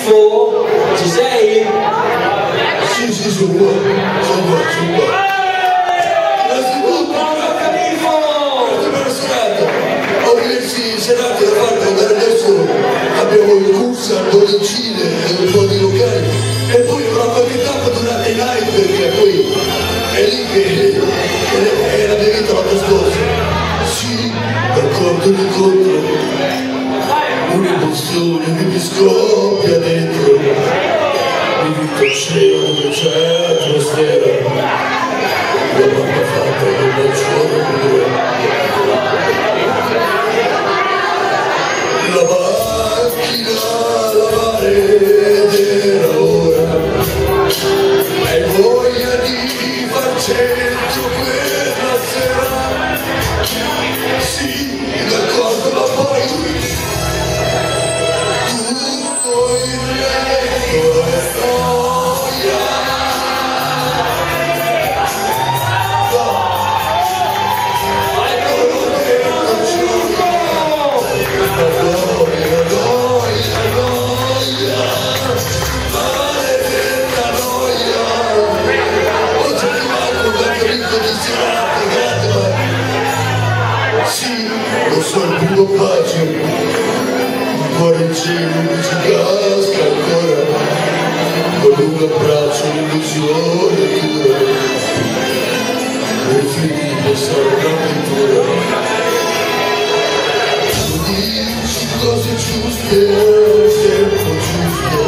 Califfo, ci sei? Sì, sono qua. Buongiorno Califfo! Buona serata. Ho diversi serate da fare, magari adesso abbiamo il corso a Bollicine e un po' di locali e poi avrò qualche tappa durante i night perché poi è lì che è la mia vita l'anno scorso. Sì, d'accordo l'incontro, un'emozione che mi scoppia dentro, mi vito il cielo dove c'è atmosfera. La mamma fatta con la giorno la macchina a lavare ed era ora hai voglia di far centro quella sera sì, d'accordo ma poi tutto il resto è storia. Sì, lo so il primo bacio, il cuore in cielo che ci casca ancora, con un abbraccio l'illusione dura, e finire sarà un'avventura. Tu dici cose giuste al tempo giusto,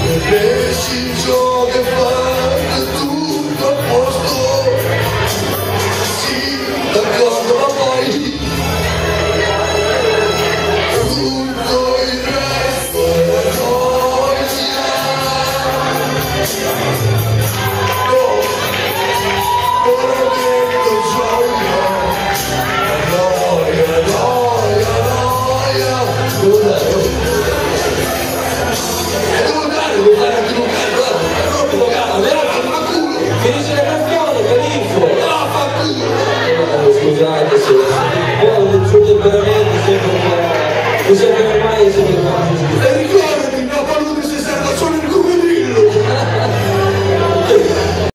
e pensi il gioco e fai tutto a posto. D'accordo, ma poi tutto il resto è noia. No, non ho detto gioia. Noia. Devo fare anche un carro, è proprio caro, fa culo. Finisce la canzone, Califfo! No, fa culo. Scusate se... Poi il suo temperamento sempre un po'... Non sempre mai sempre